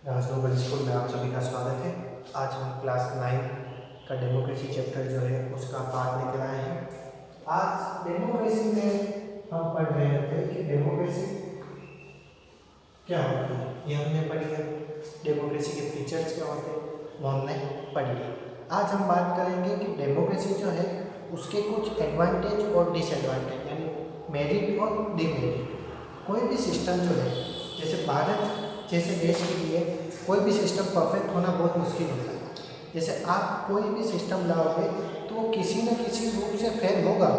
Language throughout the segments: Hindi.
ग्लोबल स्कूल में आप सभी का स्वागत है। आज हम क्लास 9 का डेमोक्रेसी चैप्टर जो है उसका पार्ट लेकर आए हैं। आज डेमोक्रेसी में हम पढ़ रहे थे कि डेमोक्रेसी क्या होती है, ये हमने पढ़ी है। डेमोक्रेसी के फीचर्स क्या होते हैं वो हमने पढ़ लिया। आज हम बात करेंगे कि डेमोक्रेसी जो है उसके कुछ एडवांटेज और डिसएडवांटेज यानी मेरिट और डिमेरिट। कोई भी सिस्टम जो है, जैसे भारत जैसे देश के लिए कोई भी सिस्टम परफेक्ट होना बहुत मुश्किल होता है। जैसे आप कोई भी सिस्टम लाओगे तो वो किसी न किसी रूप से फेल होगा,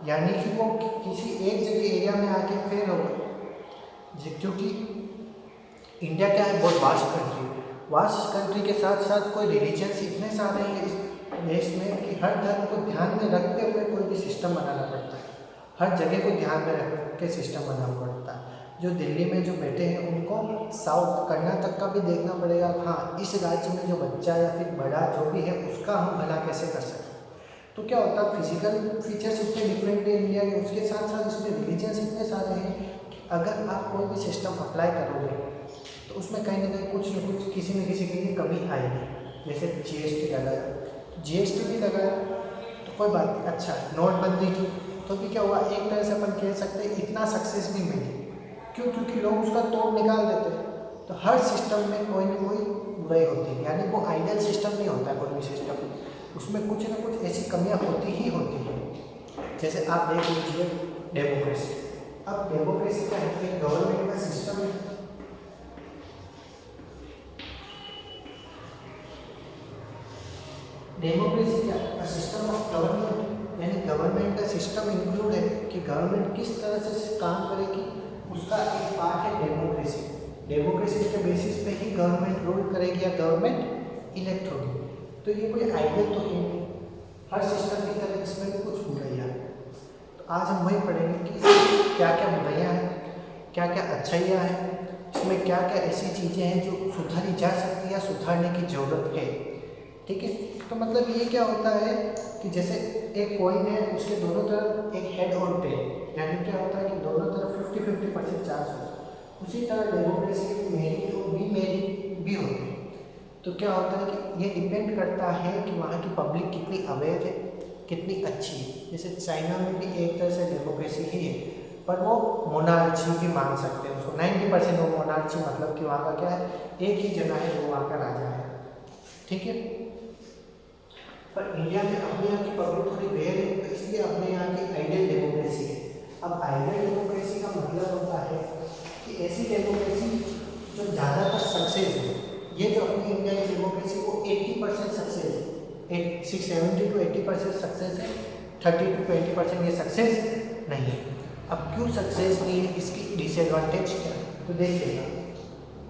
यानी कि वो किसी एक जगह एरिया में आके फेल होगा। क्योंकि इंडिया क्या है, बहुत वास्ट कंट्री के साथ साथ कोई रिलीजन्स इतने सारे हैं इस देश में कि हर धर्म को ध्यान में रखते हुए कोई भी सिस्टम बनाना पड़ता है। हर जगह को ध्यान में रख के सिस्टम बनाना पड़ता है। जो दिल्ली में जो बैठे हैं उनको साउथ कर्नाटक का भी देखना पड़ेगा, हाँ इस राज्य में जो बच्चा या फिर बड़ा जो भी है उसका हम भला कैसे कर सकते। तो क्या होता है, फिजिकल फीचर्स इतने डिफरेंट है इंडिया के, उसके साथ साथ इसमें रिलीजन्स इतने सारे हैं कि अगर आप कोई भी सिस्टम अप्लाई करोगे तो उसमें कहीं ना कहीं कुछ न कुछ किसी न किसी के लिए कमी आएगी। जैसे जीएसटी लगाया, तो जीएसटी भी लगाया तो कोई बात नहीं, अच्छा नोटबंदी की तो भी क्या हुआ, एक तरह से अपन कह सकते हैं इतना सक्सेस भी मिली। क्यों? क्योंकि लोग उसका तोड़ निकाल देते हैं। तो हर सिस्टम में कोई ना कोई बुराई होती है, यानी वो आइडियल सिस्टम नहीं होता है। कोई भी सिस्टम उसमें कुछ ना कुछ ऐसी कमियां होती ही होती हैं। जैसे आप देख लीजिए डेमोक्रेसी। अब डेमोक्रेसी क्या है, एक गवर्नमेंट का सिस्टम है। डेमोक्रेसी क्या है, सिस्टम ऑफ गवर्नमेंट, यानी गवर्नमेंट का सिस्टम इंक्लूड है कि गवर्नमेंट किस तरह से काम करेगी, उसका एक पार्ट है डेमोक्रेसी। डेमोक्रेसी के बेसिस पे ही गवर्नमेंट रूल करेगी या गवर्नमेंट इलेक्ट होगी। तो ये कोई आइडियल तो नहीं, हर सिस्टम की तरह इसमें भी कुछ बुराइयाँ। तो आज हम वही पढ़ेंगे कि क्या क्या बुराइयाँ हैं, क्या क्या अच्छाइयाँ हैं, इसमें क्या क्या ऐसी चीज़ें हैं जो सुधारी जा सकती है या सुधारने की ज़रूरत है। ठीक है, तो मतलब ये क्या होता है कि जैसे एक कॉइन है, उसके दोनों तरफ एक हेड और टेल, यानी क्या होता है कि दोनों तरफ 50-50% चांस होता है। उसी तरह डेमोक्रेसी के मेरिट और डिमेरिट भी होते हैं। तो क्या होता है कि ये डिपेंड करता है कि वहाँ की पब्लिक कितनी अवेयर है, कितनी अच्छी है। जैसे चाइना में भी एक तरह से डेमोक्रेसी ही है, पर वो मोनार्ची भी मान सकते हैं उसको। 90% वो मोनार्ची, मतलब कि वहाँ का क्या है, एक ही जना है वो वहाँ का राजा है। ठीक है, पर इंडिया में अपने यहाँ की पब्लिक थोड़ी वेयर है, तो इसलिए अपने यहाँ की आइडियल डेमोक्रेसी है। अब आइडियल डेमोक्रेसी का मतलब होता है कि ऐसी डेमोक्रेसी जो ज़्यादातर सक्सेस है। ये जो अपनी इंडिया की डेमोक्रेसी वो 80% सक्सेस है, 70 to 80% सक्सेस है, 30 to 20% ये सक्सेस नहीं है। अब क्यों सक्सेस नहीं है, इसकी डिसएडवांटेज क्या है, तो देखिएगा।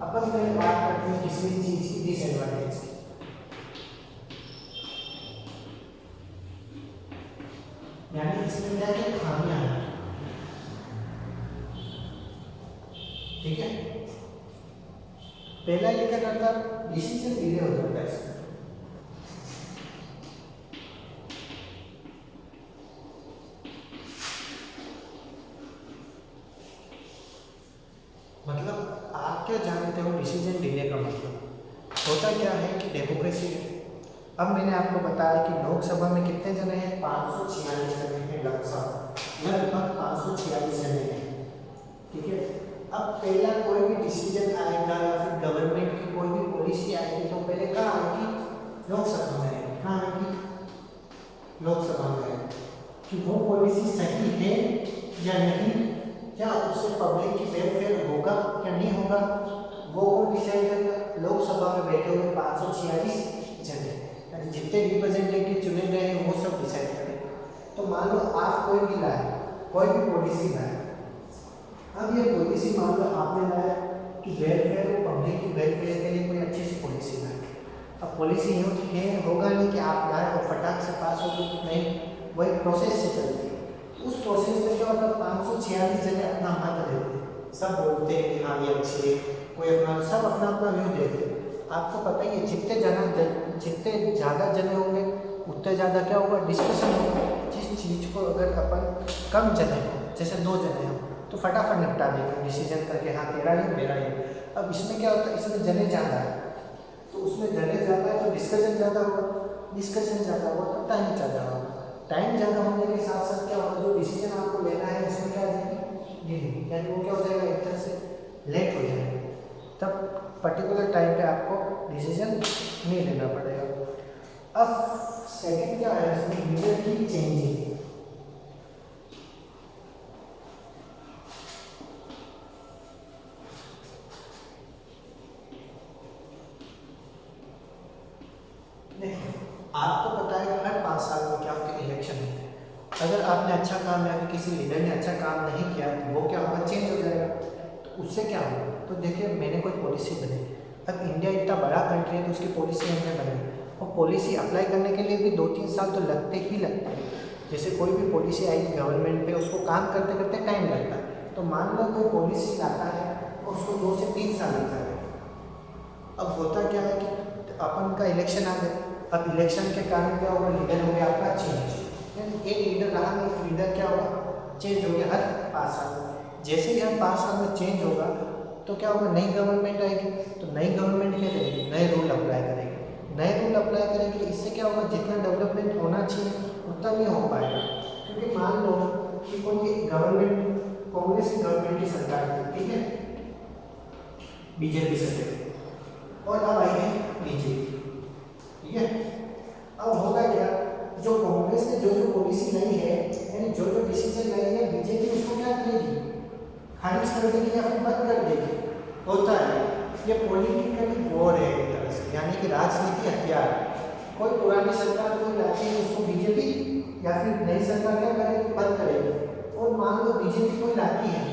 अपन पहले बात करते हैं किसी भी चीज़ की डिसएडवांटेज की। यानी इसमें क्या क्या खामियां हैं। ठीक है, पहला ये क्या करता है, डिसीजन डिले हो जाता है इसमें। मतलब आप क्या जानते हो डिसीजन डिले का मतलब होता क्या है कि डेमोक्रेसी। अब मैंने आपको बताया कि लोकसभा में कितने जने हैं, 546 जने हैं, लगभग 546 जने हैं। ठीक है, अब पहला कोई भी डिसीजन आएगा या फिर गवर्नमेंट की कोई भी पॉलिसी आएगी तो पहले कहाँ आएगी, लोकसभा में आएगी। कहाँ आएगी, लोकसभा में आएगी कि वो पॉलिसी सही है या नहीं, क्या उससे पब्लिक की वेलफेयर होगा या नहीं होगा, वो डिसाइड करेगा। लोकसभा में बैठे हुए 546 जने, जितने रिप्रेजेंटेटिव चुने गए हैं वो सब डिसाइड करेंगे। तो मान लो आप कोई भी लाए, कोई भी पॉलिसी लाए। अब ये पॉलिसी मान लो आपने लाया कि वेलफेयर, पब्लिक की वेलफेयर के लिए कोई अच्छी सी पॉलिसी लाए। अब पॉलिसी यूँ है होगा नहीं कि आप लाए और फटाक से पास हो गई, नहीं, वही प्रोसेस से चलती है। उस प्रोसेस में क्या होता है, 546 जने अपना मत देते हैं, सब बोलते हैं कि हाँ ये अच्छी है, कोई अपना, सब अपना अपना व्यू देते हैं। आपको पता ही है जितने ज़्यादा जने होंगे उतने ज़्यादा क्या होगा, डिस्कशन होगा। जिस चीज़ को अगर अपन कम जने हो, जैसे 2 जने हो तो फटाफट निपटा देंगे डिसीजन करके, हाँ तेरा ये मेरा ये। अब इसमें क्या होता है, इसमें जने ज़्यादा है, तो उसमें जने ज़्यादा है तो डिस्कशन ज़्यादा होगा, डिस्कशन ज़्यादा होगा तो टाइम ज़्यादा होगा, टाइम ज़्यादा होने के साथ साथ क्या होगा, जो डिसीजन आपको लेना है उसमें क्या आ जाएगी ये, यानी वो क्या हो जाएगा एक तरह से लेट हो जाएगा, तब पर्टिकुलर टाइम पे आपको डिसीजन नहीं लेना पड़ेगा। अब सेकंड क्या है इसमें, लीडर की चेंजिंग। आपको पता है हर 5 साल में क्या होता है, इलेक्शन होते हैं। अगर आपने अच्छा काम या फिर किसी लीडर ने अच्छा काम नहीं किया तो वो क्या होगा, चेंज हो जाएगा, तो उससे क्या होगा, तो देखिए मैंने कोई पॉलिसी बनी, अब इंडिया इतना बड़ा कंट्री है तो उसकी पॉलिसी हमने बनाई, और पॉलिसी अप्लाई करने के लिए भी 2-3 साल तो लगते ही लगते हैं। जैसे कोई भी पॉलिसी आई गवर्नमेंट पे, उसको काम करते करते टाइम लगता है, तो मान लो कोई पॉलिसी लाता है और उसको 2 से 3 साल लगता है। अब होता क्या है कि अपन का इलेक्शन आ गया, अब इलेक्शन के कारण क्या होगा, लीडर हो गया आपका चेंज, यानी एक लीडर रहा नहीं, एक लीडर क्या होगा, चेंज हो गया हर 5 साल में। जैसे ही हर 5 साल में चेंज होगा तो क्या होगा, नई गवर्नमेंट आएगी, तो नई गवर्नमेंट क्या करेगी, नए रूल अप्लाई करेगी, नए रूल अप्लाई करेगी, तो इससे क्या होगा, जितना डेवलपमेंट होना चाहिए उतना नहीं हो पाएगा। क्योंकि मान लो कि कोई गवर्नमेंट, कांग्रेस की गवर्नमेंट की सरकार थी, ठीक है, बीजेपी सरकार, और अब आई है बीजेपी, ठीक है। अब होगा क्या, जो कांग्रेस ने जो जो पॉलिसी लाई है, यानी जो जो डिसीजन लाई है, बीजेपी उसको क्या करेगी, खारिज कर देगी या फिर बंद कर देगी। होता है ये पॉलिटिकली वॉर है एक तरह से, यानी कि राजनीति हथियार। कोई पुरानी सरकार कोई लाती है उसको बीजेपी या फिर नई सरकार क्या करेगी, बंद करेगी। और मान लो बीजेपी कोई लाती है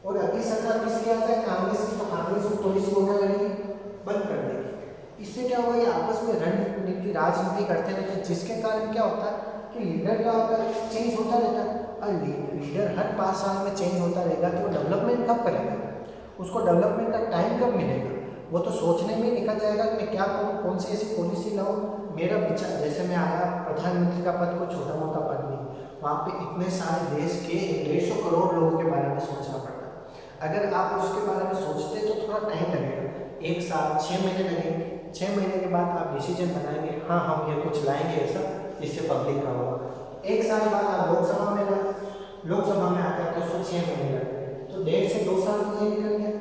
और अगली सरकार किसकी आता है, कांग्रेस की, तो कांग्रेस उस पॉलिसी को क्या करेगी, बंद कर देगी। इससे क्या होगा, ये आपस में रणनीति राजनीति करते रहते हैं, जिसके कारण क्या होता है कि लीडर का अगर चेंज होता रहता है, और लीडर हर 5 साल में चेंज होता रहेगा, तो डेवलपमेंट कब करेगा, उसको डेवलपमेंट का टाइम कब मिलेगा, वो तो सोचने में निकल जाएगा कि मैं क्या करूँ, कौन सी ऐसी पॉलिसी लाऊँ। मेरा विचार, जैसे मैं आया प्रधानमंत्री का पद, को छोटा मोटा पद नहीं, वहाँ पे इतने सारे देश के 150 करोड़ लोगों के बारे में सोचना पड़ता है। अगर आप उसके बारे में सोचते तो थोड़ा टाइम लगेगा, 1 साल 6 महीने लगेंगे, 6 महीने के बाद आप डिसीजन बनाएंगे, हाँ हम ये कुछ लाएंगे ऐसा जिससे पब्लिक का होगा। 1 साल बाद आप लोकसभा में लाए, लोकसभा में आते हैं तो उसको 6 महीने लगते हैं, तो 1.5 से 2 साल तो ये निकल गया।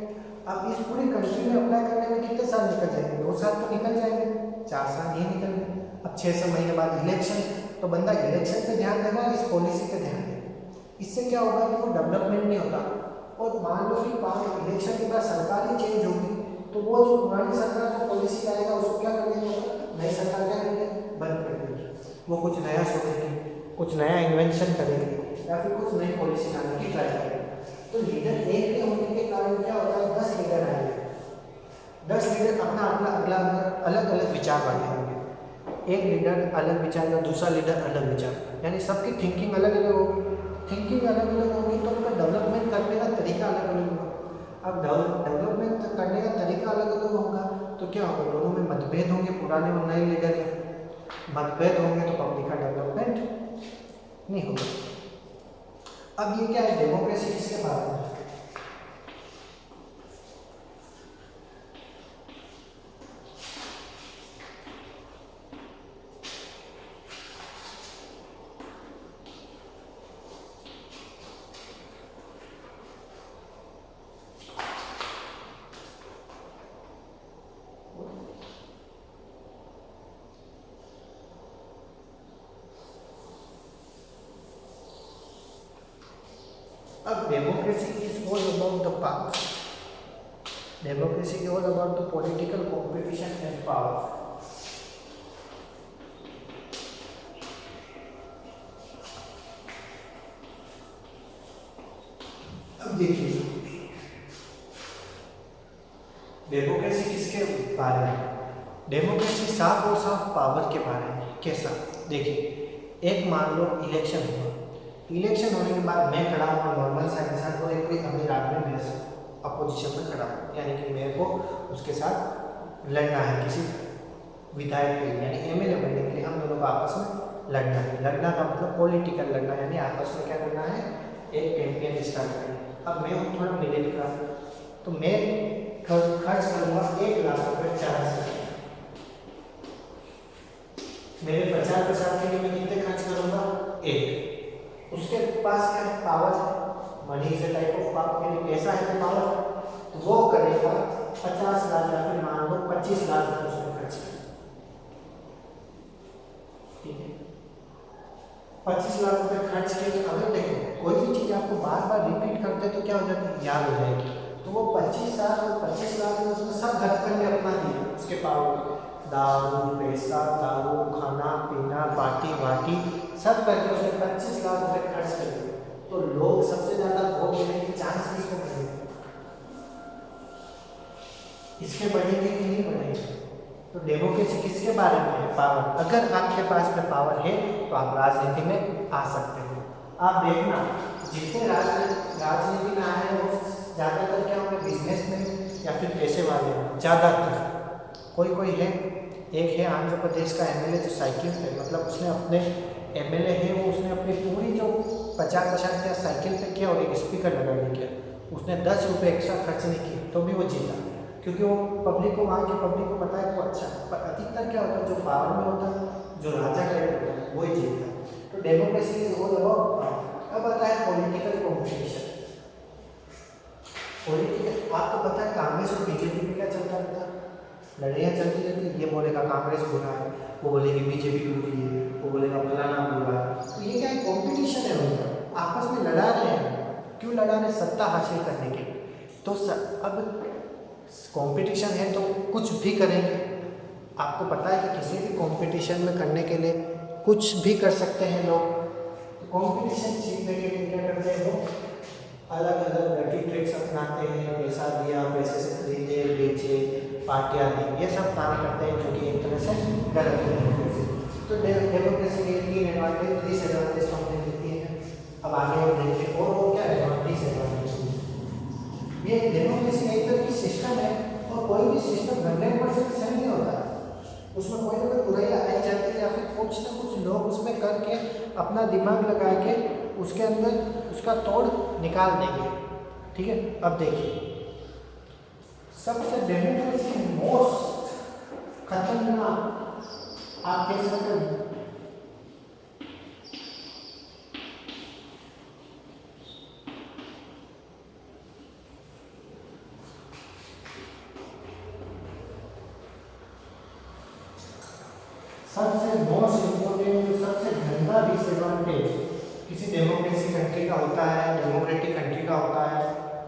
अब इस पूरी कंट्री में अप्लाई करने में कितने साल निकल जाएंगे, 2 साल तो निकल जाएंगे, 4 साल ये निकल गए। अब 6 महीने बाद इलेक्शन, तो बंदा इलेक्शन पे ध्यान देगा, इस पॉलिसी पे ध्यान देगा। इससे क्या होगा कि वो डेवलपमेंट नहीं होता। और मान लो कि 5 इलेक्शन के बाद सरकार ही चेंज होगी, तो वो जो पुरानी सरकार जो पॉलिसी लाएगा उसको क्या कर देंगे, नई सरकार क्या करेंगे, बंद कर देंगे। वो कुछ नया सोचेंगे, कुछ नया इन्वेंशन करेंगे या फिर कुछ नई पॉलिसी लाने की ट्राई करेंगे। तो लीडर एक के होने के कारण क्या होता है, 10 लीडर आएंगे, 10 लीडर अपना अपना अगला अलग अलग विचार वाले होंगे। एक लीडर अलग विचार का, दूसरा लीडर अलग विचार, यानी सबकी थिंकिंग अलग अलग होगी। थिंकिंग अलग अलग होगी तो उनका डेवलपमेंट करने का तरीका अलग अलग होगा। अब डेवलपमेंट करने का तरीका अलग अलग होगा तो क्या होगा, दोनों में मतभेद होंगे, पुराने और नए लीडर में मतभेद होंगे तो पब्लिक का डेवलपमेंट नहीं होगा। अब ये क्या है, डेमोक्रेसी किसके बारे में, अब democracy is all about the power. Democracy is all about the political competition and power. अब देखिए डेमोक्रेसी किसके बारे में, डेमोक्रेसी साफ और साफ पावर के बारे में। कैसा, देखिए एक मान लो इलेक्शन हुआ, इलेक्शन होने के बाद मैं खड़ा हूँ नॉर्मल सा इंसान, और एक कोई अमीर आदमी मेरे से अपोजिशन में खड़ा हूँ, यानी कि मेरे को उसके साथ लड़ना है किसी विधायक के लिए, यानी एमएलए बनने के लिए हम दोनों को आपस में लड़ना है। लड़ना का मतलब पॉलिटिकल लड़ना, यानी आपस में क्या करना है, एक कैंपेन स्टार्ट करें। अब मैं हूँ थोड़ा मिडिल क्लास, तो मैं खर्च करूँगा 1,00,000 रुपये 4 साल। मेरे 50 साल के लिए मैं कितने खर्च करूँगा? 1। उसके पास क्या है? पावर है। Money is a type of power, मेरी पैसा है तो पावर, तो वो करेगा 50,00,000 या फिर मान लो 25,00,000 रुपये उसमें खर्च करें। ठीक है, 25,00,000 रुपये खर्च किए। अगर देखो कोई भी चीज़ आपको बार बार रिपीट करते तो क्या हो जाती है? याद हो जाएगी। तो वो 25,000 और 25,00,000 में उसने सब घर पर में अपना दिया, उसके पावर में दारू, पैसा, दारू, खाना पीना, पार्टी वार्टी सब करके उसने 25,00,000 रुपये खर्च कर दिए। तो लोग सबसे ज्यादा वोट देने की चांस किसको बढ़ेंगे? इसके बढ़ेंगे कि नहीं बढ़ेंगे? तो डेमोक्रेसी किसके बारे में है? पावर। अगर आपके पास में पावर है तो आप राजनीति में आ सकते हो। आप देखना जितने राजनीति में आए हैं वो ज़्यादातर क्या होंगे? बिजनेसमैन या फिर पैसे वाले हैं ज़्यादातर। कोई है, एक है आंध्र प्रदेश का एमएलए जो साइकिल पे, मतलब उसने अपने एमएलए है वो उसने अपनी पूरी जो 50% क्या साइकिल पे किया और एक स्पीकर लगा दिया। उसने 10 रुपये एक्स्ट्रा खर्च नहीं किए तो भी वो जीता, क्योंकि वो पब्लिक को, वहाँ की पब्लिक को पता है वो अच्छा। पर अधिकतर क्या होता है? जो पावर में होता है, जो राजा टाइप होता है, वही जीतता है। तो democracy is all about power. अब आता है पॉलिटिकल कॉम्पिटिशन। पॉलिटिकल, आपको पता है कांग्रेस और बीजेपी में क्या चलता रहता है? लड़ाइयाँ चलती रहती है। ये बोलेगा कांग्रेस बुरा है, वो बोलेगी बीजेपी बुरी है, वो बोलेगा फलाना बुरा है। तो ये क्या है? कॉम्पिटिशन है उनका, आपस में लड़ा रहे हैं। क्यों लड़ा रहे? सत्ता हासिल करने के लिए। तो अब कंपटीशन है तो कुछ भी करेंगे। आपको पता है कि किसी भी कंपटीशन में करने के लिए कुछ भी कर सकते हैं लोग। तो कंपटीशन जीतने के लिए क्या करते हैं लोग? अलग अलग डर्टी ट्रिक्स अपनाते हैं। पैसा दिया, पैसे से खरीदे बेचे, पार्टियाँ दी, ये सब काम करते हैं जो कि एक तरह से गलत है। तो डेमोक्रेसी के 3 एडवांटेज, डिसएडवांटेज हमने देती है। अब आगे देखिए और क्या एडवांटेज है। ये डेमोक्रेसी एक तरह की सिस्टम है और कोई भी सिस्टम 100% सही नहीं होता। उसमें कोई ना कोई बुराई आई जाती है या फिर कुछ ना कुछ लोग उसमें करके अपना दिमाग लगा के उसके अंदर उसका तोड़ निकाल देंगे। ठीक है, अब देखिए सबसे डेमोक्रेसी मोस्ट खतरनाक आप कह सकते हैं सबसे मोस्ट इम्पोर्टेंट, जो सबसे गंदा डिसएडवांटेज किसी डेमोक्रेसी कंट्री का होता है, डेमोक्रेटिक कंट्री का होता है,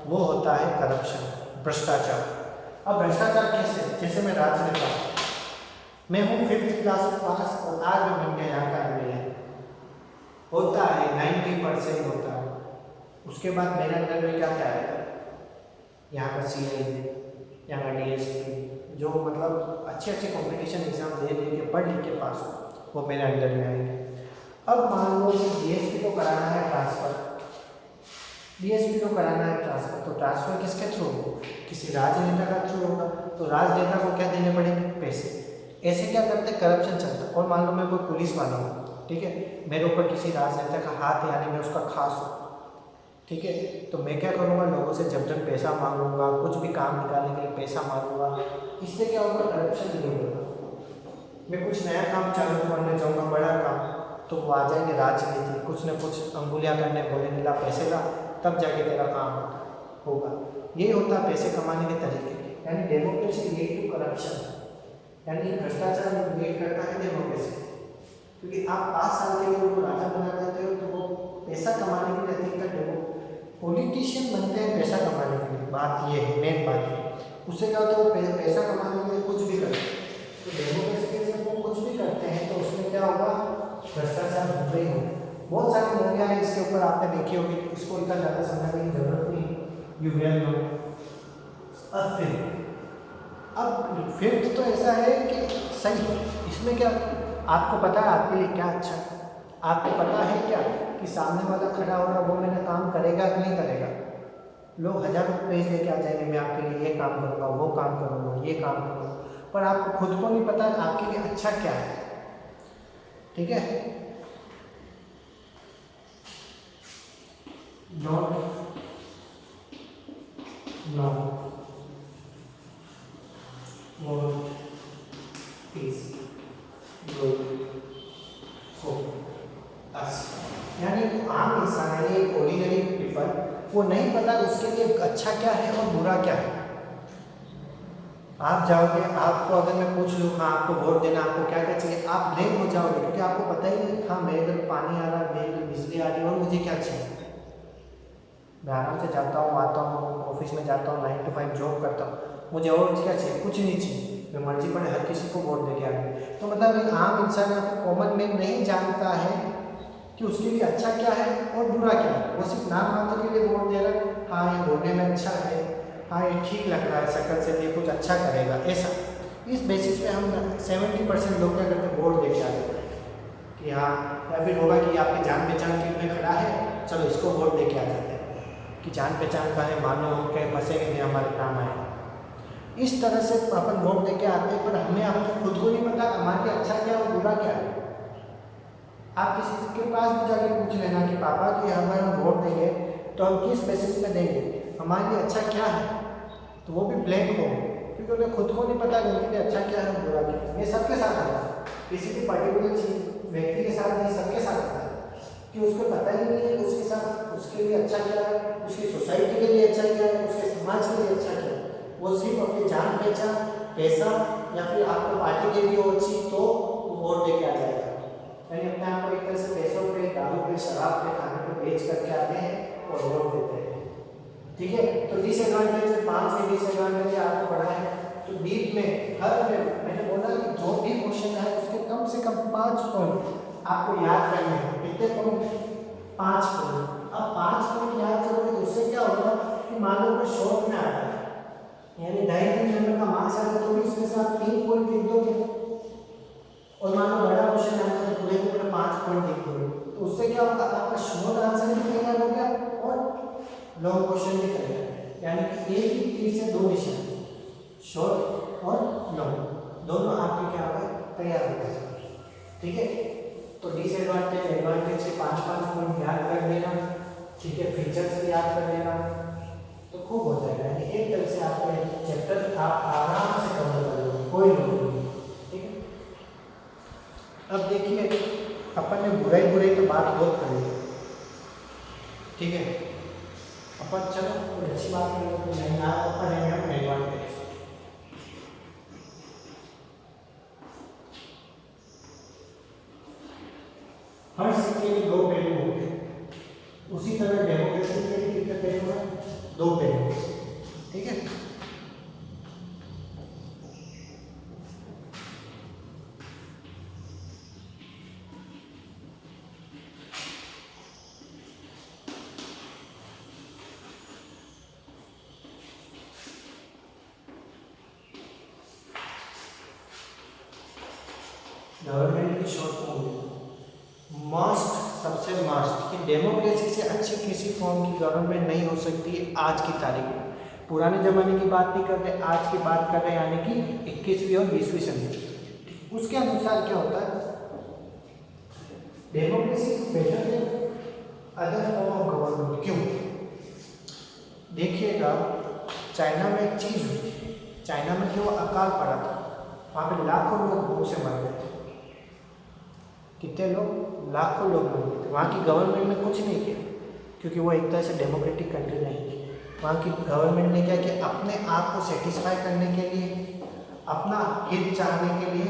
वो होता है करप्शन, भ्रष्टाचार। अब भ्रष्टाचार कैसे? जैसे मैं राजनेता, मैं हूँ 5th क्लास पास और आज मैं बन गया यहाँ का एमएलए। होता है 90% होता है। उसके बाद मेरे अंदर में क्या क्या है? यहाँ का सीआई, यहाँ का डीएसपी, जो मतलब अच्छे कंपटीशन एग्जाम दे के पढ़ लिख के पास हो, वो मेरे अंडर में आएंगे। अब मान लो कि डीएसपी को कराना है ट्रांसफ़र, डीएसपी को कराना है ट्रांसफ़र, तो ट्रांसफ़र किसके थ्रू? किसी राजनेता का थ्रू होगा। तो राजनेता को क्या देने पड़ेंगे? पैसे। ऐसे क्या करते हैं? करप्शन चलता है। और मान लो मैं कोई पुलिस वाला हूँ, ठीक है, मेरे ऊपर किसी राजनेता का हाथ, यानी मैं उसका खास हूँ, ठीक है, तो मैं क्या करूँगा? लोगों से जब जब पैसा मांगूंगा, कुछ भी काम निकालने के लिए पैसा मांगूंगा, इससे क्या होगा? करप्शन नहीं होगा। मैं कुछ नया काम चालू करने जाऊँगा, बड़ा काम, तो वो आ जाएंगे राजनीति, कुछ न कुछ अंगुलियाँ करने, बोलेंगे ला पैसे ला, तब जाके तेरा काम होगा। यही होता है पैसे कमाने के तरीके। यानी डेमोक्रेसी लीड टू करप्शन, यानी भ्रष्टाचार लीड करता है डेमोक्रेसी। क्योंकि आप 5 साल के लिए उनको राजा बना देते हो, तो वो पैसा कमाने के लिए अधिकतर पॉलिटिशियन बनते हैं पैसा कमाने के लिए। बात ये है, मेन बात है। उससे क्या होता है? वो पैसा कमाने के लिए कुछ भी करते हैं। तो डेमोक्रेसी के लिए वो कुछ भी करते हैं तो उसमें क्या होगा? भ्रष्टाचार होगा ही होगा। बहुत सारी मूवियाँ हैं इसके ऊपर, आपने देखी होगी, इसको इतना ज़्यादा समझने की जरूरत नहीं। You well know. अब फिफ्थ तो ऐसा है कि सही, इसमें क्या आपको पता है आपके लिए क्या अच्छा है? आपको पता है क्या कि सामने वाला खड़ा हो रहा, वो मेरा काम करेगा कि नहीं करेगा? लोग 1000 रुपये लेके आ जाएंगे, मैं आपके लिए ये काम करूँगा, वो काम करूँगा, ये काम करूँगा, पर आपको खुद को नहीं पता आपके लिए अच्छा क्या है। ठीक है, don't know want peace good hope us. यानी आम इंसान है, एक ऑर्डिनरी पीपल, वो नहीं पता उसके लिए अच्छा क्या है और बुरा क्या है। आप जाओगे, आपको अगर मैं पूछ लूँ हाँ आपको वोट देना, आपको क्या क्या चाहिए, आप ब्लैंक हो जाओगे क्योंकि आपको पता ही नहीं हाँ मेरे घर पानी आ रहा है, मेरे घर बिजली आ रही है और मुझे क्या चाहिए। मैं आराम से जाता हूँ, आता हूँ, ऑफिस में जाता हूँ, 9 to 5 जॉब करता हूँ, मुझे और क्या चाहिए, कुछ नहीं चाहिए, मैं मर्जी पड़े हर किसी को वोट दे के आ गए। तो मतलब एक आम इंसान या फिर कॉमन मैन नहीं जानता है कि उसके लिए अच्छा क्या है और बुरा क्या है। वो सिर्फ नाम मात्र के लिए वोट दे रहा है, हाँ ये बोलने में अच्छा है, हाँ ये ठीक लग रहा है, शक्ल से ये कुछ अच्छा करेगा, ऐसा। इस बेसिस पे हम 70% लोग क्या करते हैं, वोट दे के आ जाते हैं कि हाँ, या फिर होगा कि आपके जान पहचान के में खड़ा है, चलो इसको वोट दे के आ जाते हैं कि जान पहचान का है, मानो कहीं फंसेंगे नहीं, हमारे काम आएगा। इस तरह से अपन वोट दे के आते हैं, पर हमें अपने खुद को नहीं पता हमारे लिए अच्छा क्या है और बुरा क्या है। आप किसी के पास भी जाकर पूछ लेना कि पापा कि हमें हम वोट देंगे तो हम किस बेसिस पे देंगे, हमारे लिए अच्छा क्या है, तो वो भी ब्लैंक हो, क्योंकि उन्हें खुद को नहीं पता उनके लिए अच्छा क्या है और बुरा क्या है। ये सबके साथ आता है, किसी भी पर्टिकुलर चीज व्यक्ति के साथ नहीं, सबके साथ आता है कि उसको पता ही नहीं है उसके साथ उसके लिए अच्छा क्या है, उसकी सोसाइटी के लिए अच्छा क्या है, उसके समाज के लिए अच्छा क्या है। वो सिर्फ अपनी जान पहचान, पैसा या फिर आपको पार्टी के लिए वो चीज तो वोट दे के आ जाएगा। यानी अपने आप को एक तरह से पैसों पे, दारू पे, शराब पे, खाने पे बेच करके आते हैं और वोट देते हैं। ठीक है, तो डिसएडवांटेज 5 के डिसएडवांटेज आपको पढ़ा है। तो डीप में हर में मैंने बोला कि जो भी क्वेश्चन है उसके कम से कम 5 पॉइंट आपको याद करने हैं। कितने पॉइंट? 5 पॉइंट। अब 5 पॉइंट याद करोगे तो उससे क्या होगा कि मान लो कोई शॉर्ट में आ रहा है, यानी 2.5-3 नंबर का मार्क्स आएगा तो भी उसमें से आप 3 पॉइंट लिख दोगे, और मान लो बड़ा क्वेश्चन आया तो पूरे के पूरे 5 पॉइंट लिख दोगे, तो उससे क्या होगा आपका शॉर्ट आंसर भी तैयार हो गया और लॉन्ग क्वेश्चन भी तैयार। यानी कि एक ही तीर से 2 निशान, शॉर्ट और लॉन्ग दोनों आपके क्या हो गए, तैयार हो गए। ठीक है, तो डिसएडवांटेज एडवांटेज के 5-5 पॉइंट याद कर लेना। ठीक है, फीचर्स भी याद कर लेना तो खूब हो जाएगा। यानी एक तरह से आपके चैप्टर आप आराम से कवर कर लोगे, कोई नहीं। ठीक है, अब देखिए अपन ने बुराई तो बात बहुत कर ली। ठीक है, अपन चलो कोई अच्छी बात करें तो नहीं यार अपन है हम एडवांटेज। हर सिक्के के 2 पहलू होते हैं, उसी तरह डेमोक्रेसी के भी कितने पहलू हैं, 2 पहलू। ठीक है, गवर्नमेंट की शॉर्ट फॉर्म मस्ट, सबसे मस्ट कि डेमोक्रेसी से अच्छी किसी फॉर्म की गवर्नमेंट नहीं हो सकती आज की तारीख में। पुराने ज़माने की बात नहीं कर रहे, आज की बात कर रहे हैं, यानी कि 21वीं और 20वीं सदी। उसके अनुसार क्या होता है, democracy is better than other form of government. क्यों? देखिएगा चाइना में एक चीज़ हुई थी, चाइना में जो अकाल पड़ा था, वहाँ पे लाखों लोग भूख से मर गए थे। कितने लोग? लाखों लोग मर गए थे। वहाँ की गवर्नमेंट ने कुछ नहीं किया क्योंकि वो एक तरह से डेमोक्रेटिक कंट्री नहीं थी। वहाँ की गवर्नमेंट ने क्या किया, अपने आप को सेटिस्फाई करने के लिए, अपना हित चाहने के लिए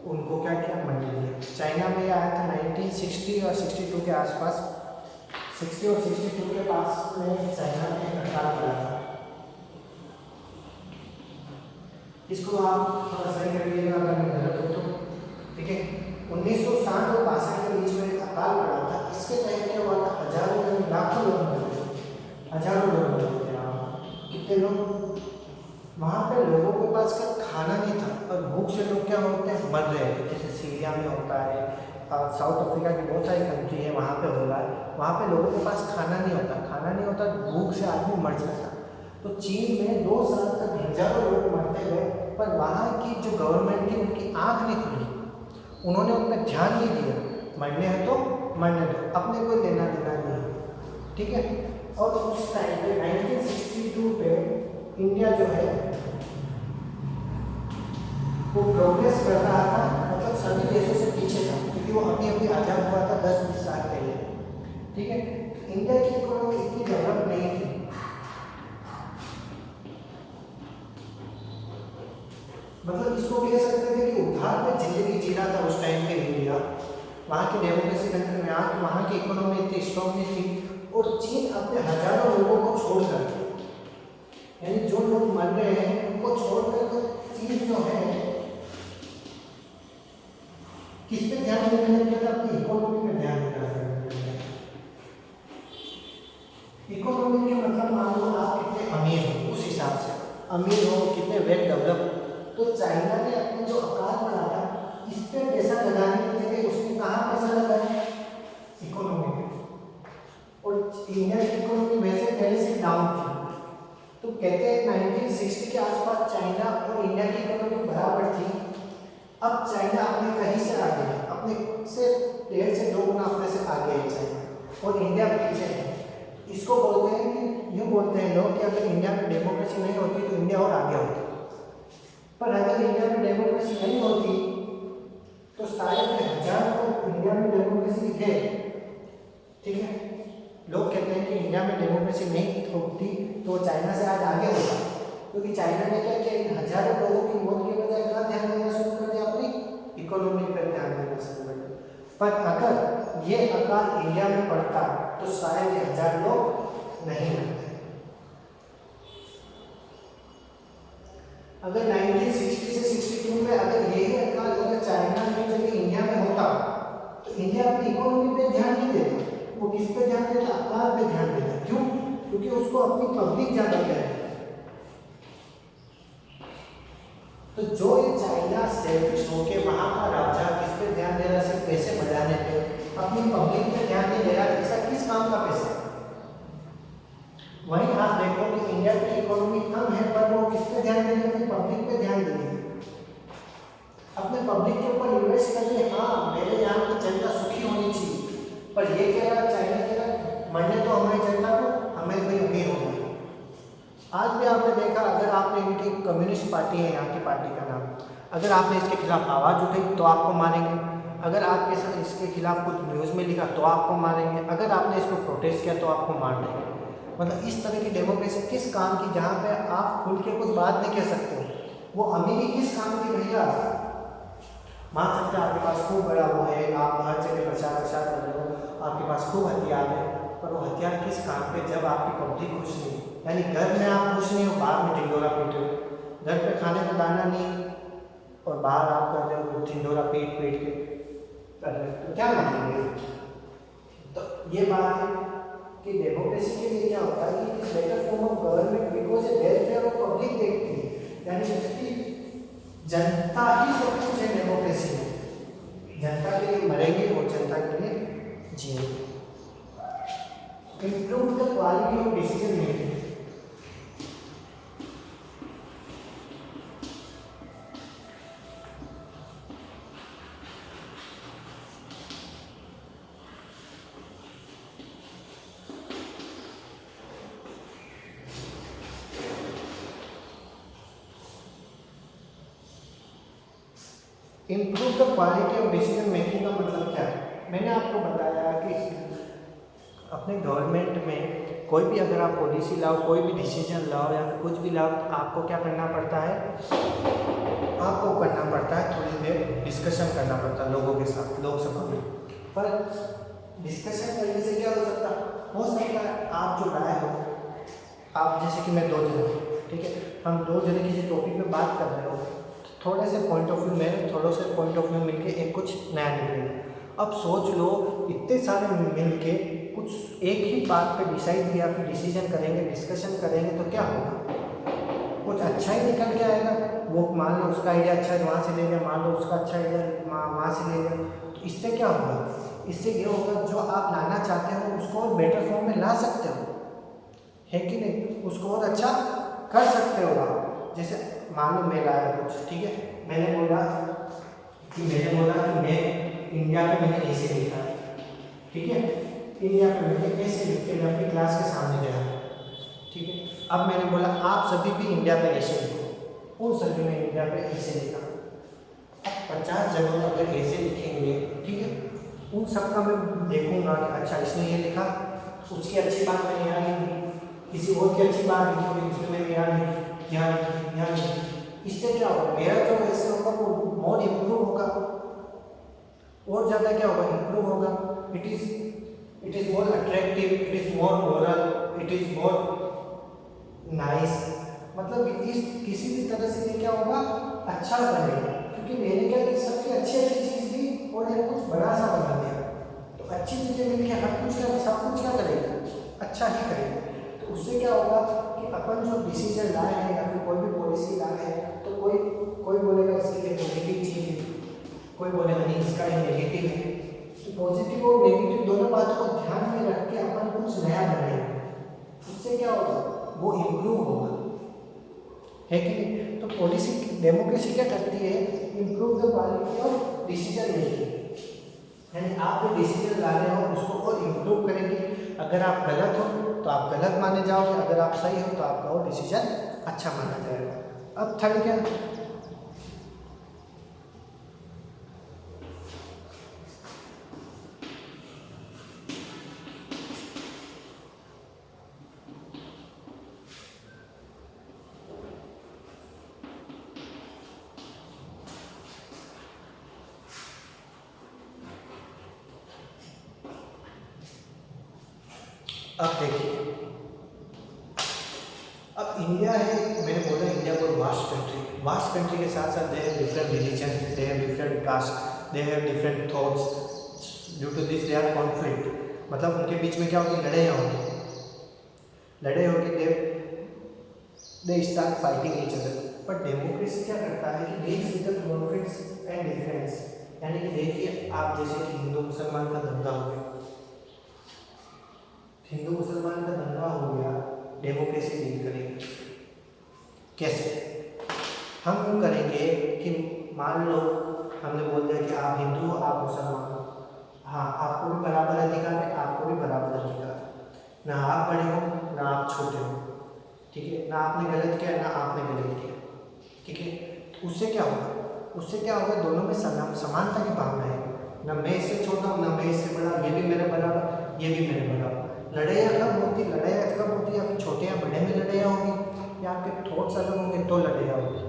उनको क्या किया, मरने दिया। चाइना में ये आया था 1960 और 62 के आसपास, 60 और 62 के पास में चाइना ने अकाल पड़ा था। इसको आप थोड़ा सही करिएगा अगर मैं गलत हो तो। ठीक है, 1960 और 62 के बीच में एक अकाल पड़ा था। इसके तहत क्या हुआ था, हजारों नहीं लाखों लोग मर गए, हजारों लोग मर गए थे। कितने लोग? वहाँ पे लोगों के पास का खाना नहीं था और भूख से लोग क्या होते हैं, मर रहे थे। जैसे सीरिया में होता है, साउथ अफ्रीका की बहुत सारी कंट्री है वहाँ पे हो रहा है। वहाँ पे लोगों के पास खाना नहीं होता, खाना नहीं होता, भूख से आदमी मर जाता। तो चीन में 2 साल तक हजारों लोग मरते गए, पर वहाँ की जो गवर्नमेंट थी उनकी आँख नहीं खुली, उन्होंने उन पर ध्यान नहीं दिया। मरने हैं तो मरने दो, अपने कोई लेना देना नहीं। ठीक है। और उस टाइम पे 1962 पे इंडिया जो है वो प्रोग्रेस कर रहा था, मतलब सभी देशों से पीछे था, क्योंकि वो अभी अभी आज़ाद हुआ था 10-20 साल पहले। ठीक है, इंडिया की इकोनॉमी इतनी डेवलप नहीं थी। मतलब इसको कह सकते थे कि उधार में जिंदगी जी रहा था उस टाइम पे इंडिया। वहाँ की डेमोक्रेसी कंट्री में वहाँ की इकोनॉमी इतनी स्ट्रॉन्ग नहीं थी। और चीन अपने हजारों लोगों को छोड़कर, यानी जो लोग मर रहे हैं उनको छोड़कर, तो चीन जो है किस पे ध्यान देने लग गया था? अपनी इकोनॉमी पे ध्यान देना लग गया। इकोनॉमी के मतलब मान लो आप कितने अमीर हो, उस हिसाब से अमीर हो, कितने वेल डेवलप। तो चाइना ने अपने जो आकार बढ़ा था इस पे पैसा लगाने की जगह उसने कहाँ पैसा लगाया? इकोनॉमी में। और इंडिया की इकोनॉमी वैसे पहले से डाउन थी, तो कहते हैं 1960 के आसपास चाइना और इंडिया की इकोनॉमी बराबर थी। अब चाइना अपने कहीं से आगे है, अपने से 1.5 से 2 गुना अपने से आगे है चाइना, और इंडिया पीछे है। इसको बोलते हैं कि यूँ बोलते हैं लोग कि अगर इंडिया में डेमोक्रेसी नहीं होती तो इंडिया और आगे होता। पर अगर इंडिया में डेमोक्रेसी नहीं होती तो शायद हजार लोग इंडिया में डेमोक्रेसी है। ठीक है, लोग कहते हैं कि इंडिया में डेमोक्रेसी नहीं होती तो चाइना से आज आगे होता, क्योंकि चाइना ने क्या किया, इन हजारों लोगों की मौत के बजाय कहाँ ध्यान देना शुरू कर दिया? अपनी इकोनॉमी पर ध्यान देना शुरू कर दिया। पर अगर ये अकाल इंडिया में पड़ता तो शायद ये 1000 लोग नहीं मरते। अगर 1960 से 62 में अगर यही अकाल अगर चाइना की जगह इंडिया में होता तो इंडिया अपनी इकोनॉमी पे ध्यान नहीं देता, वो किस पे ध्यान देता? अकाल पे ध्यान देता। क्यों? क्योंकि उसको अपनी पब्लिक ज़्यादा है। तो जो ये चाइना सेल्फिश होके वहाँ का राजा किस पे ध्यान दे रहा? सिर्फ पैसे बढ़ाने पे, अपनी पब्लिक पे ध्यान नहीं दे रहा। ऐसा किस काम का पैसा? वहीं आप देखो कि इंडिया की इकोनॉमी कम है पर वो किस पे ध्यान दे रहे? अपनी पब्लिक पे ध्यान दे रहे, अपने पब्लिक के ऊपर इन्वेस्ट कर रहे। हाँ, मेरे यहाँ की जनता सुखी होनी चाहिए, पर ये कह रहा चाइना कह रहा मरने तो हमारी जनता को, हमें कोई अमीर होना है। आज भी आपने देखा, अगर आपने इनकी कम्युनिस्ट पार्टी है यहाँ की पार्टी का नाम, अगर आपने इसके खिलाफ आवाज़ उठाई तो आपको मारेंगे, अगर आपके साथ इसके खिलाफ कुछ न्यूज़ में लिखा तो आपको मारेंगे, अगर आपने इसको प्रोटेस्ट किया तो आपको मार देंगे। मतलब इस तरह की डेमोक्रेसी किस काम की, जहाँ पे आप खुल के कुछ बात नहीं कह सकते? वो अमीरी किस काम की भैया? मान सकते हैं आपके पास खूब बड़ा वो है, आप हर जगह प्रचार प्रसार कर रहे हो, आपके पास खूब हथियार है, पर वो हथियार किस काम पे जब आपकी पब्लिक खुश नहीं? यानी घर में आप खुश नहीं हो, बाहर में ढिंडोरा पीट रहे हो, घर पे खाने को दाना नहीं और बाहर आप कर रहे हो ढिंडोरा पीट पीट के कर रहे हो, तो क्या मतलब? तो ये बात है कि डेमोक्रेसी के लिए क्या होता है कि इस better form of government because A welfare of public देखती है, यानी उसकी जनता ही सब कुछ है। डेमोक्रेसी में जनता के लिए मरेंगे और जनता के लिए जिएंगे। Improve the quality of decision making. Improve the quality of decision making का मतलब क्या है? मैंने आपको बताया कि अपने गवर्नमेंट में कोई भी अगर आप पॉलिसी लाओ, कोई भी डिसीजन लाओ या कुछ भी लाओ, तो आपको क्या करना पड़ता है? आपको करना पड़ता है थोड़ी देर डिस्कशन करना पड़ता है लोगों के साथ, लोकसभा में। पर डिस्कशन करने से क्या हो सकता है आप जो लाए हो, आप जैसे कि मैं 2 जने, ठीक है, हम 2 जने किसी टॉपिक पे बात कर रहे हो, थोड़े से पॉइंट ऑफ व्यू में, थोड़े से पॉइंट ऑफ व्यू मिलके एक कुछ नया निकलेगा। अब सोच लो इतने सारे मिलके कुछ एक ही बात पे डिसाइड किया, फिर डिसीजन करेंगे, डिस्कशन करेंगे, तो क्या होगा? कुछ अच्छा ही निकल के आएगा। वो मान लो उसका आइडिया अच्छा है, वहाँ से ले लिया, मान लो उसका अच्छा आइडिया वहाँ से ले लिया, तो इससे क्या होगा? इससे ये होगा जो आप लाना चाहते हो उसको और बेटर फॉर्म में ला सकते हो, है कि नहीं? उसको और अच्छा कर सकते हो आप। जैसे मान लो मैं लाया कुछ, ठीक है, मैंने बोला कि मैं इंडिया में मैंने ऐसे लिखा है, ठीक है, इंडिया पे मैंने ऐसे लिख के मैं अपनी क्लास के सामने गया, ठीक है। अब मैंने बोला आप सभी भी इंडिया पे ऐसे लिखो, उन सभी ने इंडिया पे ऐसे लिखा। अब 50 जगह अगर ऐसे लिखेंगे, ठीक है, उन सब का मैं देखूंगा कि अच्छा इसने ये लिखा, उसकी अच्छी बात मैंने यहाँ लिखी, किसी और की अच्छी बात लिखी होगी उसमें मैंने यहाँ लिखी, यहाँ लिखी। इससे क्या होगा, मेरा जो ऐसे होगा वो मोर इम्प्रूव होगा, और ज़्यादा क्या होगा, इम्प्रूव होगा। It is more attractive, it is more moral, it is more nice. मतलब इस किसी भी तरह से ये क्या होगा, अच्छा बनेगा, क्योंकि मैंने क्या कि सबसे अच्छी चीज़ दी और ये कुछ बड़ा सा बना दिया। तो अच्छी चीज़ें मिलकर हर कुछ क्या, सब कुछ क्या करेगा, अच्छा ही करेगा। तो उससे क्या होगा कि अपन जो डिसीजन लाए हैं या फिर कोई भी पॉलिसी लाए हैं, तो कोई बोलेगा इसके लिए पॉजिटिव चीज़ है, कोई बोलेगा नहीं इसका ही नेगेटिव है। तो पॉजिटिव और नेगेटिव दोनों बातों को ध्यान में रख के अपन कुछ नया बनाएंगे, उससे क्या होगा, वो इम्प्रूव होगा, है कि नहीं। तो पॉलिसी डेमोक्रेसी क्या करती है, improve the quality of decision making, यानी आप जो डिसीजन ला रहे हो उसको और इम्प्रूव करेंगे। अगर आप गलत हो तो आप गलत माने जाओगे, अगर आप सही हो तो आपका वो डिसीजन अच्छा माना जाएगा। अब थर्ड क्या, अब देखिए, अब इंडिया है, मैंने बोला इंडिया को वास्ट कंट्री के साथ साथ they have different religion, they have different caste, they have different thoughts, due to this they are conflict. मतलब उनके बीच में क्या होगी, लड़ाइयाँ होगी, they start fighting each other. पर डेमोक्रेसी क्या करता है कि deals with the conflicts and difference, यानी कि देखिए आप जैसे कि हिंदू मुसलमान का दंगा हो गया, हिंदू मुसलमान का दंगा हो गया, डेमोक्रेसी डील करेगी कैसे। हम यूँ करेंगे कि मान लो हमने बोल दिया कि आप हिंदू हो, आप मुसलमान हो, हाँ आपको भी बराबर अधिकार है, आपको भी बराबर अधिकार है, ना आप बड़े हो ना आप छोटे हो, ठीक है, ना आपने गलत किया ना आपने गलत किया, ठीक है। तो उससे क्या होगा, दोनों में समानता की भावना है, ना मैं इससे छोटा हूँ ना मैं इससे बड़ा, ये भी मेरे बराबर ये भी मेरे बराबर। लड़ाइयाँ कब होती है, फिर छोटे या बड़े में लड़ाइयाँ होगी, या आपके थॉट्स अलग होंगे तो लड़ाइयाँ होगी।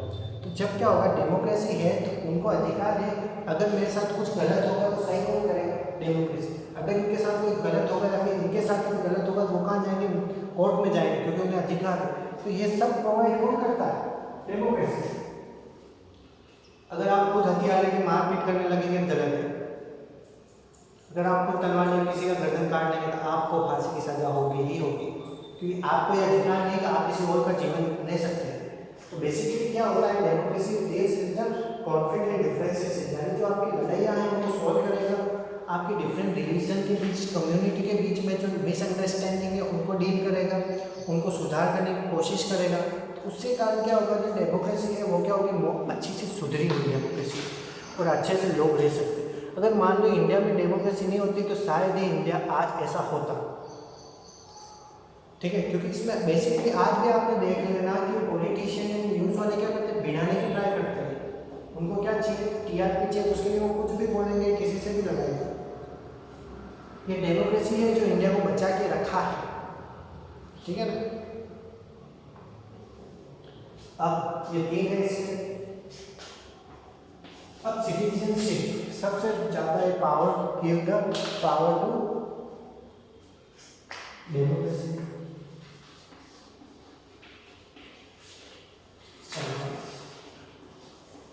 तो जब क्या होगा, डेमोक्रेसी है तो उनको अधिकार है, अगर मेरे साथ कुछ गलत होगा तो सही कौन करेगा, डेमोक्रेसी। अगर इनके साथ कोई गलत होगा या फिर इनके साथ कोई गलत होगा तो वो कहाँ जाएंगे, कोर्ट में जाएंगे, क्योंकि उन्हें अधिकार है। तो ये सब प्रोवाइड कौन करता है, डेमोक्रेसी। अगर आप खुद हथियार लेके मारपीट करने लगेंगे गलत है, अगर आपको तलवार लेकर किसी का गर्दन काट लेंगे तो आपको फांसी की सजा होगी ही होगी, क्योंकि आपको यह अधिकार नहीं कि आप किसी और का जीवन ले सकते हैं। तो बेसिकली क्या होता है, democracy deals with the conflict and differences, यानी जो आपकी लड़ाइयाँ हैं उनको सॉल्व करेगा, आपकी डिफरेंट रिलीजन के बीच, कम्युनिटी के बीच में जो मिसअंडरस्टैंडिंग है उनको डील करेगा, उनको सुधार करने की कोशिश करेगा। तो उससे कारण क्या होगा, जो डेमोक्रेसी है वो क्या होगी, अच्छी से सुधरी हुई डेमोक्रेसी, और अच्छे से लोग रह सकते। अगर मान लो इंडिया में डेमोक्रेसी नहीं होती तो शायद ही इंडिया आज ऐसा होता, ठीक है, क्योंकि इसमें बेसिकली आज भी आपने देख लेना कि पॉलिटिशियन न्यूज़ वाले क्या करते हैं, भिड़ाने की ट्राई करते हैं, उनको क्या चाहिए, टीआरपी चाहिए, उसके लिए वो कुछ भी बोलेंगे, किसी से भी लड़ाएंगे। ये डेमोक्रेसी है जो इंडिया को बचा के रखा है, ठीक है ना। अब ये तीन है इसके। अब सिटीजनशिप सबसे ज़्यादा power give the power to democracy.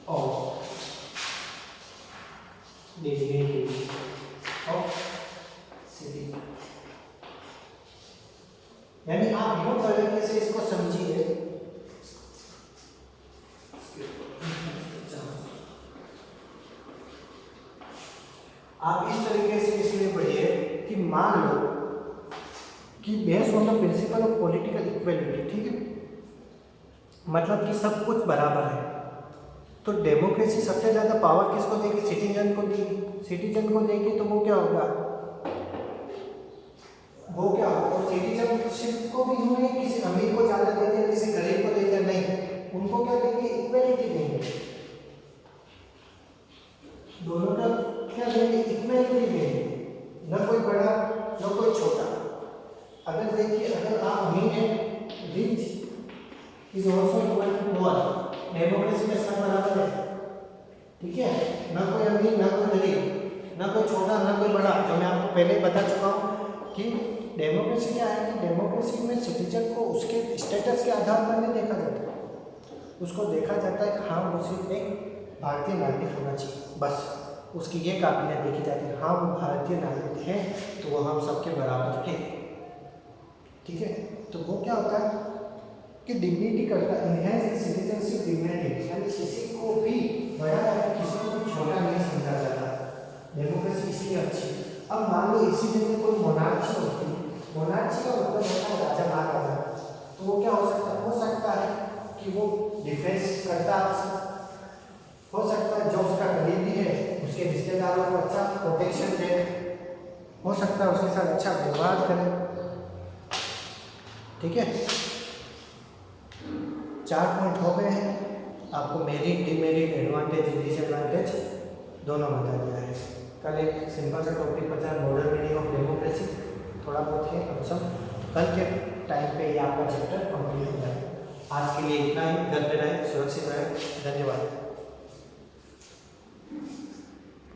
और डिग्निटी ऑफ सिटी, यानी आप यूं तरीके से इसको समझिए, आप इस तरीके से इसलिए पढ़िए कि मान लो कि based on the principle of political equality, ठीक है, मतलब कि सब कुछ बराबर है। तो डेमोक्रेसी सबसे ज़्यादा पावर किसको देगी, सिटीजन को देगी। सिटीजन को देगी तो वो क्या होगा, वो क्या हो, तो सिटीजनशिप को भी इन्होंने किसी अमीर को ज़्यादा दे दिया, किसी गरीब को दे दिया, नहीं, उनको क्या देंगे, इक्वलिटी देंगे, दोनों का क्या देंगे, इक्वलिटी देंगे, न कोई बड़ा न कोई छोटा। अगर देखिए, अगर आप अमीर हैं, rich is also equal to poor, democracy में सब बराबर है, ठीक है, ना कोई अमीर ना कोई गरीब, ना कोई छोटा ना कोई बड़ा। जो मैं आपको पहले ही बता चुका हूँ कि डेमोक्रेसी क्या है, कि डेमोक्रेसी में सिटीजन को उसके स्टेटस के आधार पर नहीं देखा जाता, उसको देखा जाता है कि हाँ वो सिर्फ एक भारतीय नागरिक होना चाहिए, बस उसकी ये काबिलियत देखी जाती है, हाँ वो भारतीय नागरिक है तो वो हम सबके बराबर है, ठीक है। तो वो क्या होता है कि डिग्निटी करता है, इनहैंस सिटीजनशिप डिग्निटी, यानी किसी को भी बड़ा या किसी को भी छोटा नहीं समझा जाता, डेमोक्रेसी इसलिए अच्छी। अब मान लो इसी जगह कोई मोनार्ची होती, मोनार्ची का मतलब होता है राजा महाराजा, तो वो क्या हो सकता है कि वो डिफेंस करता हो सकता है, जो उसका करीबी है उसके रिश्तेदारों को अच्छा प्रोटेक्शन दे, हो सकता है उसके साथ अच्छा व्यवहार करे, ठीक है। 4 पॉइंट हो गए हैं, आपको मेरिट डिमेरिट एडवांटेज डिसएडवांटेज दोनों बता दिया है। कल एक सिंपल सा टॉपिक बचा, मॉडर्न मीनिंग ऑफ डेमोक्रेसी, थोड़ा बहुत है, हम सब कल के टाइम पे ये आपका चैप्टर कंप्लीट हो जाए। आज के लिए इतना ही, घर पे रहें, सुरक्षित रहें, धन्यवाद।